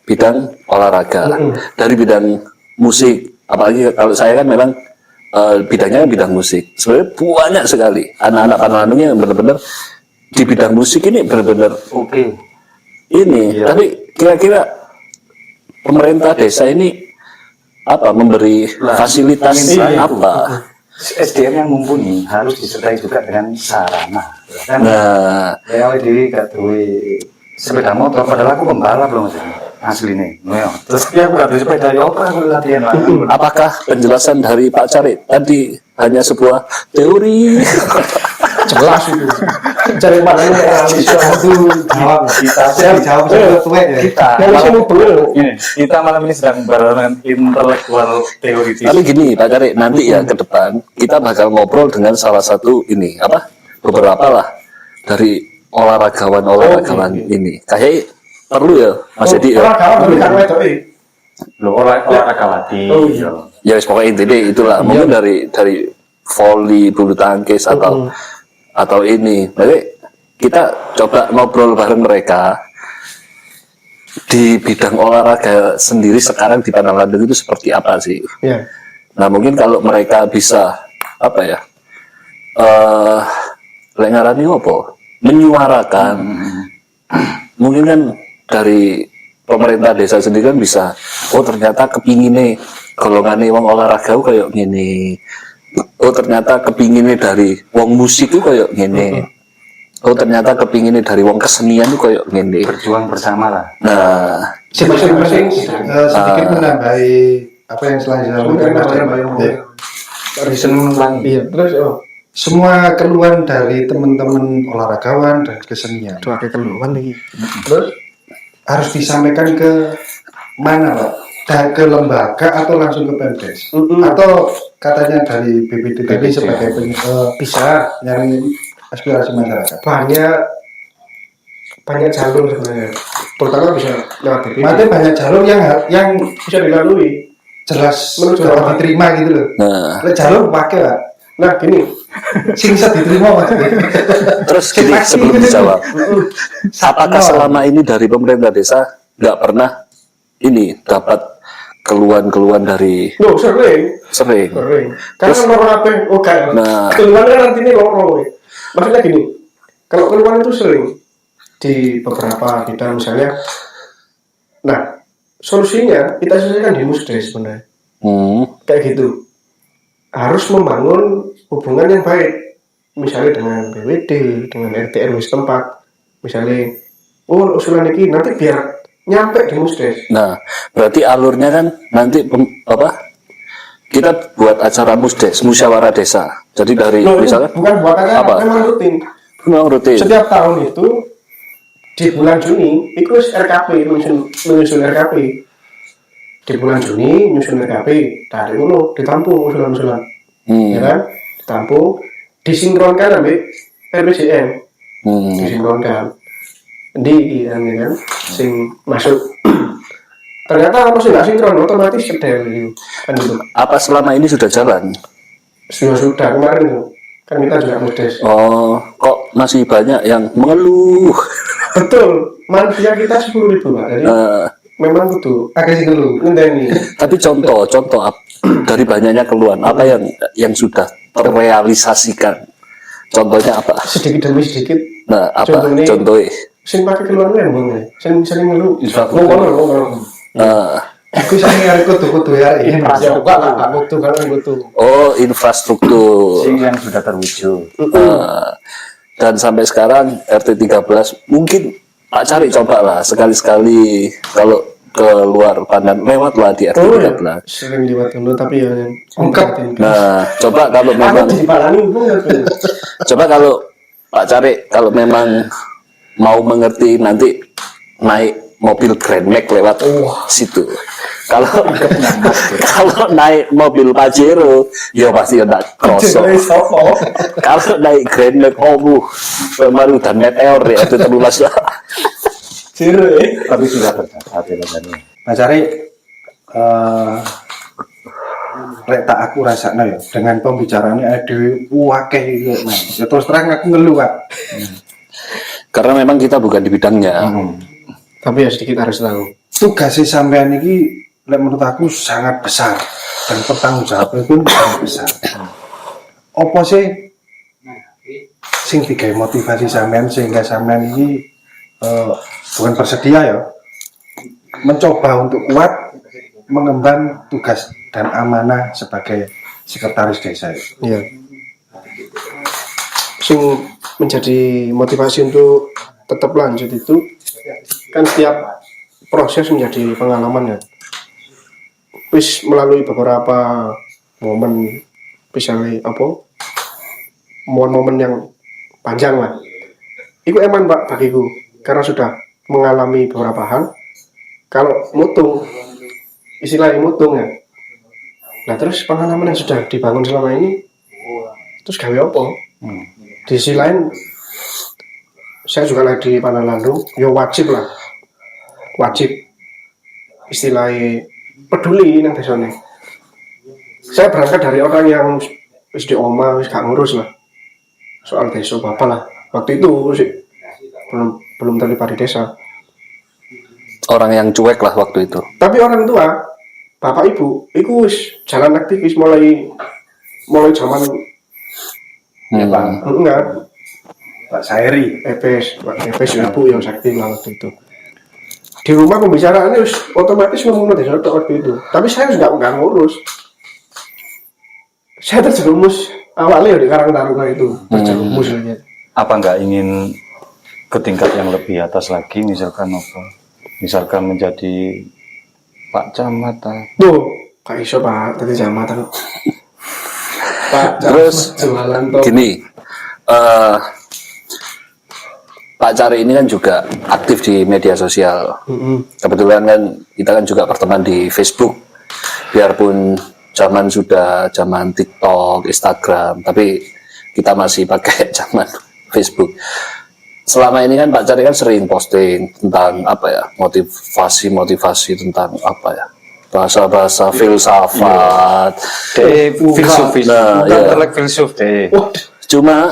bidang olahraga, dari bidang musik. Apalagi kalau saya kan memang bidangnya bidang musik. Sebenarnya banyak sekali anak-anak Panangalang yang benar-benar di bidang musik ini benar-benar Oke. Ini, tapi kira-kira pemerintah desa ini apa memberi fasilitas apa? SDM yang mumpuni harus disertai juga dengan sarana. Kan? Nah, ya dewi gak duwe sepeda motor, padahal aku pembalap loh mas. Asli nih, terus dia aku gak duwe sepeda, ya apa aku latihan lah. Apakah penjelasan dari Pak Carik tadi hanya sebuah teori? Jelas itu. Cari maknanya jawab. Kita malam ini sedang berbarengan intelektual teoritis. Tapi gini Pak Carik, nanti ya ke depan kita bakal ngobrol dengan salah satu ini beberapa lah dari olahragawan ini. Kayak perlu ya Mas Edi ya. Olahraga latih. Ya pokoknya intinya itulah. Mungkin dari voli, bulu tangkis atau ini. Jadi kita coba ngobrol bareng mereka di bidang olahraga sendiri sekarang di Panangalang itu seperti apa sih? Yeah. Nah mungkin kalau mereka bisa apa ya? Lengarani apa? Menyuarakan. Mungkin kan dari pemerintah desa sendiri kan bisa. Oh ternyata kepinginnya golongannya wong olahraga kayak gini. Oh ternyata kepinginnya dari wong musik itu kayak gini. Oh ternyata kepinginnya dari wong kesenian itu kayak gini. Berjuang bersama lah. Nah, masing-masing sedikit menambahi apa yang selanjutnya. Iya, terus semua keluhan dari teman-teman olahragawan dan kesenian. keluhan lagi. Terus harus disampaikan ke mana, Pak? Ke lembaga atau langsung ke Pemdes? Atau katanya dari BPD tadi sebagai bisa nyari aspirasi masyarakat? Banyak jalur sebenarnya. Pertama bisa lewat BPD. Berarti banyak jalur yang bisa dilalui. Jelas dapat diterima gitu loh. nah. Jalur pakai lah. Nah gini, Sing bisa diterima Mas. Terus gini sebelum dijawab, apakah selama ini dari pemerintah desa nggak pernah ini dapat keluhan-keluhan dari sering. Karena loro apa? Oke. Nah. Keluhan kan artinya loro. Maksudnya gini, kalau keluhan itu sering di beberapa bidang misalnya. Nah, solusinya kita selesaikan di Musdes sebenarnya. Kayak gitu. Harus membangun hubungan yang baik, misalnya dengan BWD, dengan RT RW setempat, misalnya, usulan ini nanti biar nyampe di Musdes. Nah, berarti alurnya kan nanti kita buat acara Musdes, musyawarah desa. Jadi dari misalnya bukan buat acara, memang rutin. Setiap tahun itu di bulan Juni, itu RKP menyusun RKP. di bulan Juni nyusun RKP dari dulu ditampung usulan-usulan ya kan, ditampung disinkronkan sampai RPJM, disinkronkan di kan sing masuk. Ternyata kalau nggak sinkron otomatis kedel gitu kan gitu. Apa selama ini sudah jalan? Sudah kemarin tuh kan kita juga modest. Oh, kok masih banyak yang mengeluh? Betul, manusia kita 10.000 Pak. Jadi memang itu agak sih dulu. ngenteni. Tapi contoh dari banyaknya keluhan apa yang sudah terrealisasikan? Contohnya apa? Sedikit demi sedikit. Nah, apa contohnya? Sing pakai keluar kan bang, sing ngeluh. Ngomong. Aku sering yang kutu-kutu ya. Ya bukan lah, kutu kan kutu. Oh, infrastruktur. yang sudah terwujud. Dan sampai sekarang RT 13 mungkin Pak cari coba lah sekali-sekali kalau keluar Pandan lewatlah di RT 13. Sering lewat dulu tapi ya ungkap. Nah, coba kalau memang coba kalau Pak cari kalau memang mau mengerti nanti naik mobil Grand Max lewat situ. Kalau naik mobil Pajero, ya pasti enggak krosok. Kalau naik Grand Max, baru dan meteor ya itu terlulas lah. Tapi sudah tercatat ya. Mas Ari, lek tak aku rasakno ya dengan pembicaraannya ada wakeh gitu. Nah, ya terus terang aku ngeluh Pak. Karena memang kita bukan di bidangnya. Tapi ya sedikit harus tahu. Tugas sampean ini menurut aku sangat besar dan pertanggungjawaban pun sangat besar. Apa sih sing digawe motivasi sampean sehingga sampean ini bukan bersedia ya mencoba untuk kuat mengemban tugas dan amanah sebagai sekretaris desa. Iya. Sing menjadi motivasi untuk tetap lanjut itu kan setiap proses menjadi pengalaman ya. Wis melalui beberapa momen, misalnya momen-momen yang panjang lah. Itu eman Pak bagiku karena sudah mengalami beberapa hal. Kalau mutung, istilahnya mutung ya. Nah terus pengalaman yang sudah dibangun selama ini, terus gawe apa? Di sisi lain, saya juga lagi di Pandan Landung, ya wajib istilahnya peduli nang desane. Saya berangkat dari orang yang wis di oma, wis gak ngurus lah soal desa apa lah. Waktu itu sih belum terlibat di desa. Orang yang cuek lah waktu itu. Tapi orang tua, bapak ibu, itu wis jalan aktivis mulai zaman enggak Pak Sairi, EPS ibu yang sakti lah waktu itu. Di rumah pembicaraannya otomatis ngomong desa waktu itu. Tapi saya nggak ngurus. Saya terjerumus awalnya di Karang Taruna itu terjerumus aja. Apa nggak ingin ke tingkat yang lebih atas lagi, misalkan apa? Misalkan menjadi Pak Camat. Tuh, Pak iso Pak, tadi Camatan. Pak, terus jualan toh. Gini, Pak Cari ini kan juga aktif di media sosial. Kebetulan kan kita kan juga berteman di Facebook. Biarpun sudah zaman TikTok, Instagram, tapi kita masih pakai zaman Facebook. Selama ini kan Pak Cari kan sering posting tentang motivasi tentang bahasa-bahasa filsafat, filsufis, filsuf deh. Cuma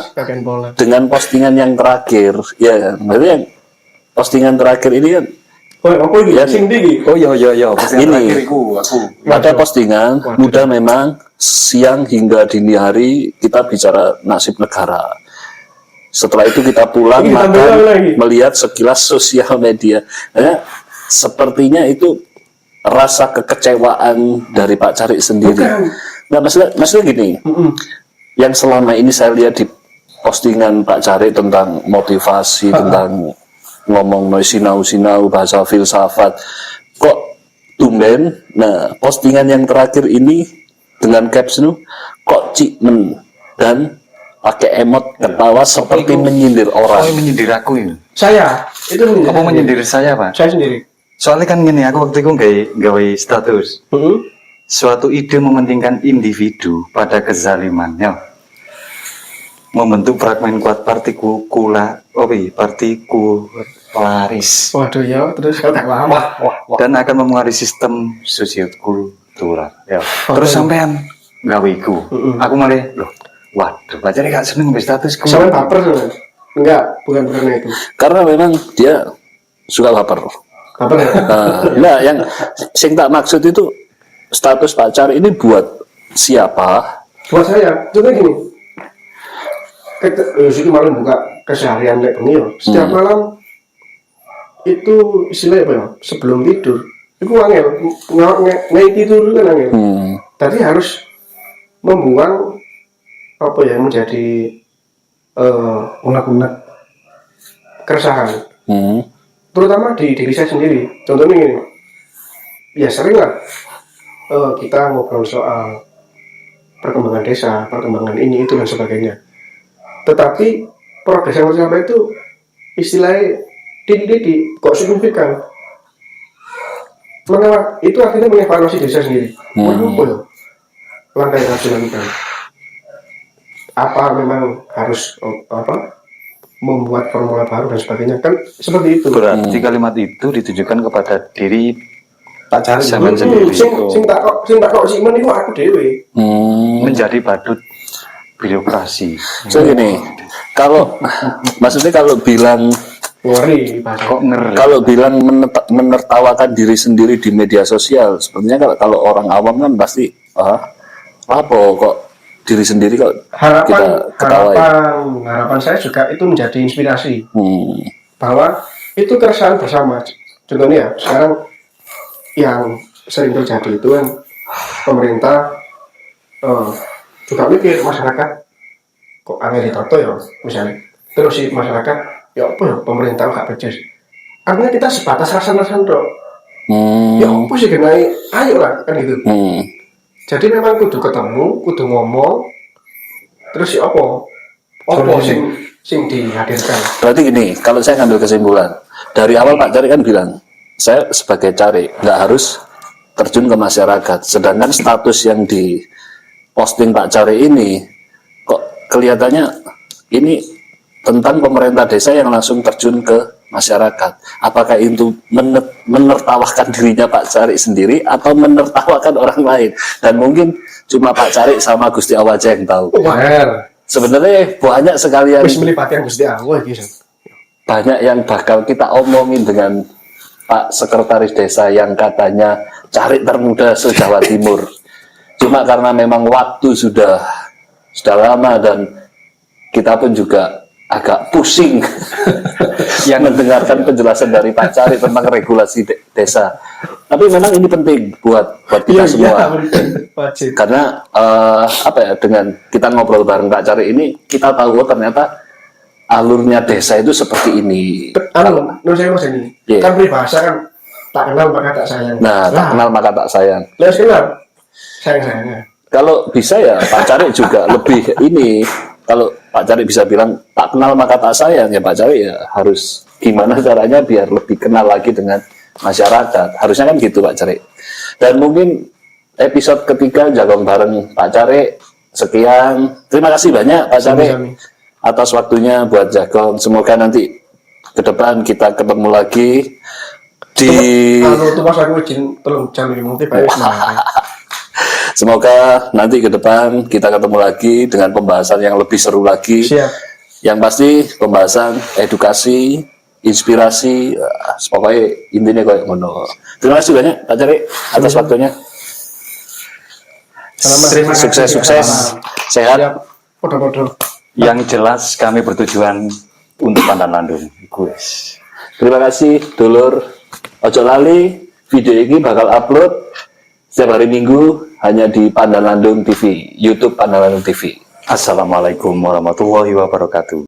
dengan postingan yang terakhir, ya, maksudnya postingan terakhir ini kan, ini ada postingan muda memang siang hingga dini hari kita bicara nasib negara. Setelah itu kita pulang makan melihat sekilas sosial media. Nah, sepertinya itu rasa kekecewaan dari Pak Cari sendiri. Nah, maksudnya gini. Yang selama ini saya lihat di postingan Pak Cari tentang motivasi, tentang ngomong sinau-sinau bahasa filsafat, kok tumben. Nah, postingan yang terakhir ini dengan caption kok cikmen dan pakai emot ketawa seperti menyindir orang. Oh, menyindir aku ini. Saya itu menyindir saya Pak? Saya sendiri. Soalnya kan gini, aku waktu itu gawe status. Suatu ide mementingkan individu pada kezalimannya. Membentuk fragmen kuat partikularis. Waduh ya, terus kata wah. Dan akan mempengaruhi sistem sosiokultural. Ya. Terus sampean gawe iku. Aku malah loh, waduh, bacanya gak seneng be statusku. Sampai baper tuh. Enggak, bukan karena itu. Karena memang dia suka baper. Baper ya? Nah, yang sing tak maksud itu status pacar ini buat siapa? Buat saya, contohnya gini. Situ malam buka keseharian kayak begini ya. Setiap malam itu istilahnya apa ya? Sebelum tidur, itu angel. Ngai tidur kan angel. Tadi harus membuang apa ya menjadi unek-unek keresahan. Terutama di diri saya sendiri. Contohnya gini, ya sering lah kita ngobrol soal perkembangan desa, perkembangan ini, itu dan sebagainya. Tetapi progres yang sampai itu istilahnya didik kok signifikan. Mengapa? Itu akhirnya mengevaluasi diri saya sendiri. Apa ya? Langkah yang harus dilakukan. Apa memang harus membuat formula baru dan sebagainya, kan seperti itu. Berarti kalimat itu ditujukan kepada diri pacar sampean sendiri. Sing tak kok sih itu aku dewe. Menjadi badut birokrasi. So gini, kalau maksudnya kalau bilang ngeri, kok ngeri. kalau bilang menertawakan diri sendiri di media sosial, sebenarnya kalau orang awam kan pasti apa kok diri sendiri kok kita ketawain. Harapan saya juga itu menjadi inspirasi bahwa itu keresahan bersama. Contohnya ya, sekarang yang sering terjadi itu kan pemerintah juga mikir masyarakat kok angel ditoto ya misalnya, terus si masyarakat ya apa ya pemerintah gak becus, artinya kita sebatas rasan-rasan dok. Ya apa sih kenai, ayo lah kan gitu. Jadi memang kudu ketemu, kudu ngomong, terus si apa sing dihadirkan. Berarti gini, kalau saya ngambil kesimpulan dari awal Pak Cari kan bilang saya sebagai Cari nggak harus terjun ke masyarakat, sedangkan status yang di posting Pak Cari ini kok kelihatannya ini tentang pemerintah desa yang langsung terjun ke masyarakat. Apakah itu menertawakan dirinya Pak Cari sendiri atau menertawakan orang lain? Dan mungkin cuma Pak Cari sama Gusti Allah aja yang tahu. Sebenarnya banyak sekali yang Gusti Allah gitu. Banyak yang bakal kita omongin dengan Pak Sekretaris Desa yang katanya Cari termuda se-Jawa Timur. Cuma karena memang waktu sudah lama dan kita pun juga agak pusing yang mendengarkan penjelasan dari Pak Cari tentang regulasi desa. Tapi memang ini penting buat kita semua. Karena dengan kita ngobrol bareng Pak Cari ini kita tahu ternyata alurnya desa itu seperti ini. Menurut saya mas ini kan peribahasa kan tak kenal maka tak sayang. Nah, tak kenal maka tak sayang. Lihat kenal sayang-sayangnya. Kalau bisa ya Pak Cari juga lebih ini. Kalau Pak Cari bisa bilang tak kenal maka tak sayang, ya Pak Cari ya harus gimana caranya biar lebih kenal lagi dengan masyarakat. Harusnya kan gitu Pak Cari. Dan mungkin episode ketiga Jagong bareng Pak Cari sekian. Terima kasih banyak Pak Cari atas waktunya buat Jagong. Semoga nanti ke depan kita ketemu lagi di Semoga nanti ke depan kita ketemu lagi dengan pembahasan yang lebih seru lagi. Siap. Yang pasti pembahasan edukasi, inspirasi, pokoknya intinya kayak ngono. Terima kasih banyak Pak Cari atas waktunya. Sukses, sehat. Podo-podo. Yang jelas kami bertujuan untuk Pandan Landung. Guys. Terima kasih dulur. Ojo lali, video ini bakal upload setiap hari Minggu hanya di Pandan Landung TV, YouTube Pandan Landung TV. Assalamualaikum warahmatullahi wabarakatuh.